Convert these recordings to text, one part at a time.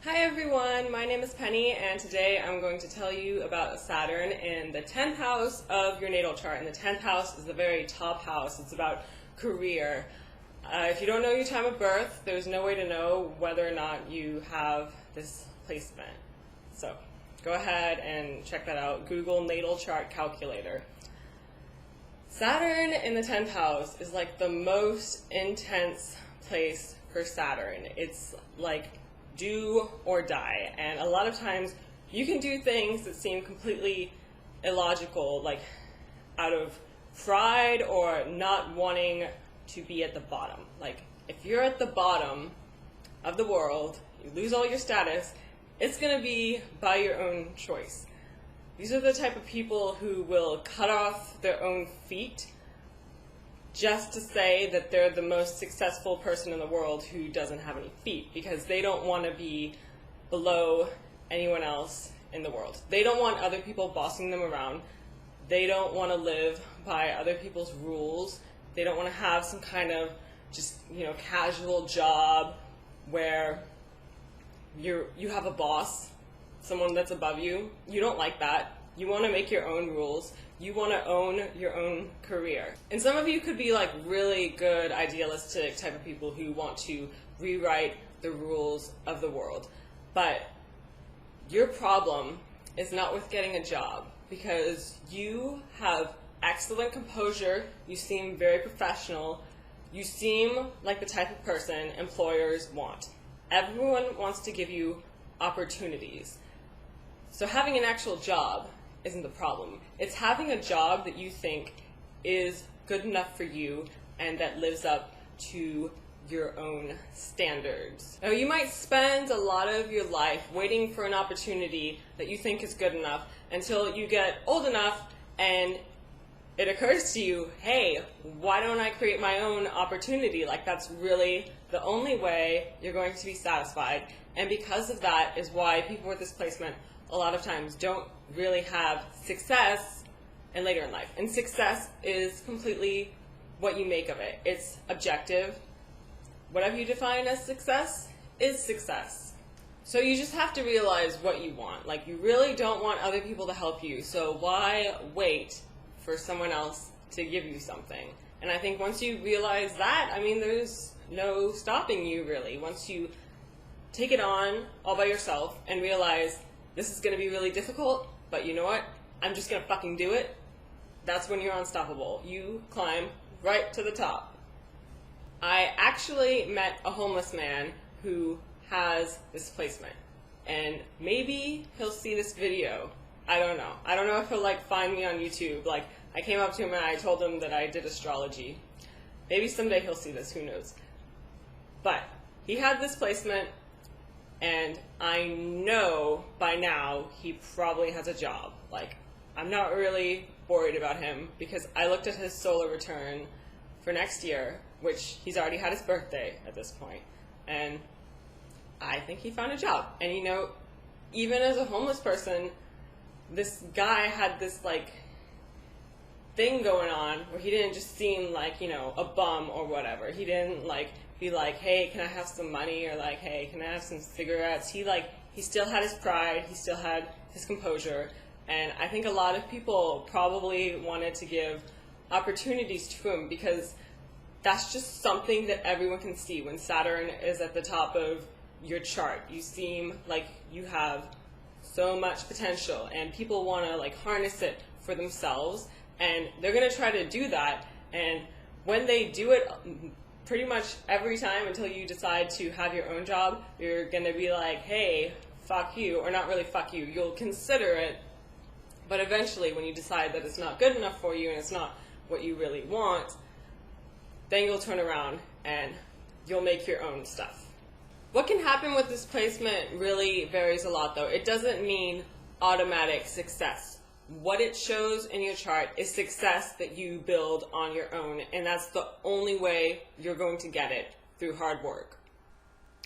Hi everyone, my name is Penny and today I'm going to tell you about Saturn in the 10th house of your natal chart. And the 10th house is the very top house. It's about career. If you don't know your time of birth, there's no way to know whether or not you have this placement. So go ahead and check that out. Google natal chart calculator. Saturn in the 10th house is like the most intense place for Saturn. It's like do or die, and a lot of times you can do things that seem completely illogical, like out of pride or not wanting to be at the bottom. Like if you're at the bottom of the world, you lose all your status, it's going to be by your own choice. These are the type of people who will cut off their own feet just to say that they're the most successful person in the world who doesn't have any feet, because they don't want to be below anyone else in the world. They don't want other people bossing them around. They don't want to live by other people's rules. They don't want to have some kind of just, casual job where you have a boss, someone that's above you. You don't like that. You want to make your own rules. You want to own your own career. And some of you could be like really good, idealistic type of people who want to rewrite the rules of the world. But your problem is not with getting a job, because you have excellent composure. You seem very professional. You seem like the type of person employers want. Everyone wants to give you opportunities. So having an actual job isn't the problem. It's having a job that you think is good enough for you and that lives up to your own standards. Now, you might spend a lot of your life waiting for an opportunity that you think is good enough until you get old enough and it occurs to you, hey, why don't I create my own opportunity? Like, that's really the only way you're going to be satisfied. And because of that is why people with this placement a lot of times don't really have success and later in life. And success is completely what you make of it. It's objective. Whatever you define as success is success. So you just have to realize what you want. Like, you really don't want other people to help you, so why wait for someone else to give you something? And I think once you realize that, there's no stopping you really. Once you take it on all by yourself and realize this is going to be really difficult, but you know what? I'm just going to fucking do it. That's when you're unstoppable. You climb right to the top. I actually met a homeless man who has this placement, and maybe he'll see this video. I don't know. I don't know if he'll find me on YouTube. I came up to him and I told him that I did astrology. Maybe someday he'll see this, who knows. But he had this placement, and I know by now he probably has a job. I'm not really worried about him, because I looked at his solar return for next year, which he's already had his birthday at this point, and I think he found a job. And even as a homeless person, this guy had this thing going on where he didn't just seem like a bum or whatever. He didn't be like, hey, can I have some money, or hey, can I have some cigarettes? He still had his pride, he still had his composure, and I think a lot of people probably wanted to give opportunities to him, because that's just something that everyone can see. When Saturn is at the top of your chart, you seem like you have so much potential, and people want to harness it for themselves, and they're going to try to do that. And when they do it pretty much every time until you decide to have your own job, you're going to be like, hey, fuck you, or not really fuck you. You'll consider it, but eventually when you decide that it's not good enough for you and it's not what you really want, then you'll turn around and you'll make your own stuff. What can happen with this placement really varies a lot, though. It doesn't mean automatic success. What it shows in your chart is success that you build on your own, and that's the only way you're going to get it, through hard work.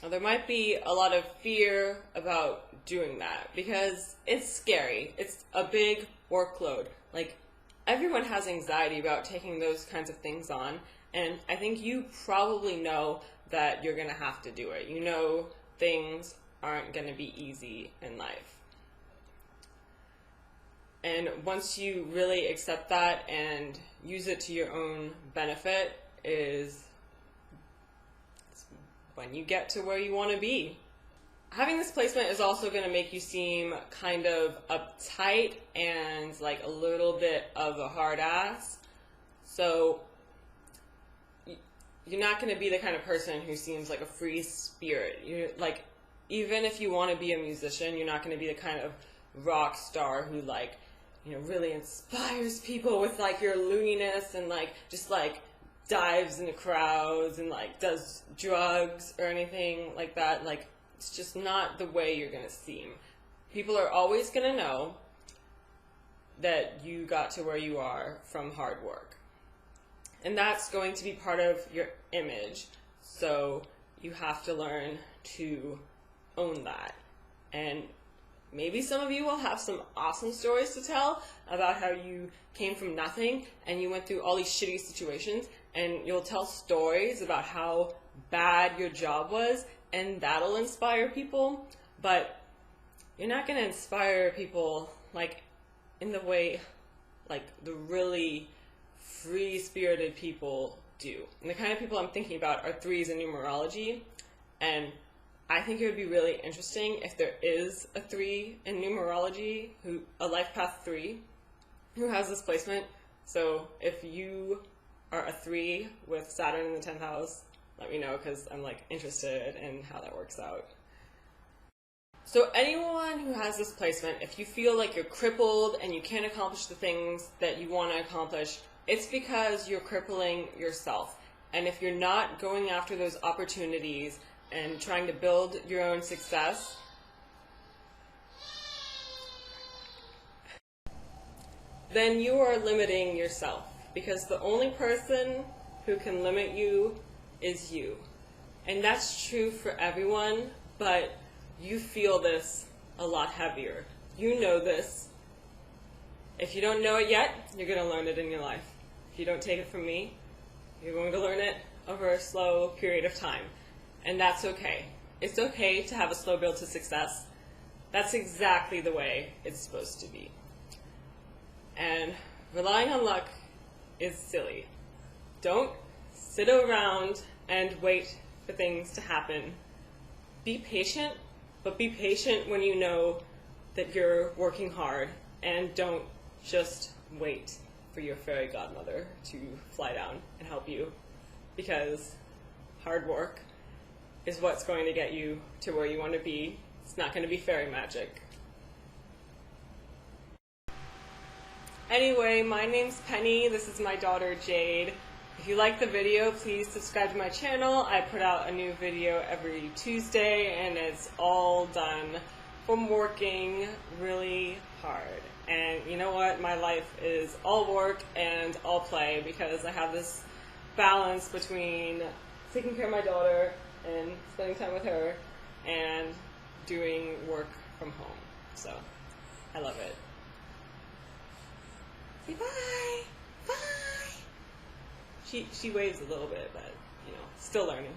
Now, there might be a lot of fear about doing that, because it's scary. It's a big workload. Everyone has anxiety about taking those kinds of things on, and I think you probably know that you're going to have to do it. Things aren't going to be easy in life. And once you really accept that and use it to your own benefit is when you get to where you want to be. Having this placement is also going to make you seem kind of uptight and like a little bit of a hard ass. So you're not going to be the kind of person who seems like a free spirit. You're like, even if you want to be a musician, you're not going to be the kind of rock star who like, you know, really inspires people with like your looniness and like just like dives into crowds and like does drugs or anything like that. Like, it's just not the way you're going to seem. People are always going to know that you got to where you are from hard work. And that's going to be part of your image. So you have to learn to own that. And maybe some of you will have some awesome stories to tell about how you came from nothing and you went through all these shitty situations, and you'll tell stories about how bad your job was, and that'll inspire people. But you're not going to inspire people like in the way like the really free-spirited people do. And the kind of people I'm thinking about are 3s in numerology, and I think it would be really interesting if there is a 3 in numerology, a life path 3, who has this placement. So if you are a 3 with Saturn in the 10th house, let me know, because I'm like interested in how that works out. So anyone who has this placement, if you feel like you're crippled and you can't accomplish the things that you want to accomplish, it's because you're crippling yourself. And if you're not going after those opportunities and trying to build your own success, then you are limiting yourself, because the only person who can limit you is you. And that's true for everyone, but you feel this a lot heavier. You know this. If you don't know it yet, you're going to learn it in your life. If you don't take it from me, you're going to learn it over a slow period of time. And that's okay. It's okay to have a slow build to success. That's exactly the way it's supposed to be. And relying on luck is silly. Don't sit around and wait for things to happen. Be patient, but be patient when you know that you're working hard, and don't just wait for your fairy godmother to fly down and help you, because hard work is what's going to get you to where you want to be. It's not going to be fairy magic. Anyway, my name's Penny. This is my daughter Jade. If you like the video, please subscribe to my channel. I put out a new video every Tuesday, and it's all done from working really hard. And you know what? My life is all work and all play, because I have this balance between taking care of my daughter and spending time with her and doing work from home. So I love it. Say bye! Bye! She waves a little bit, but, you know, still learning.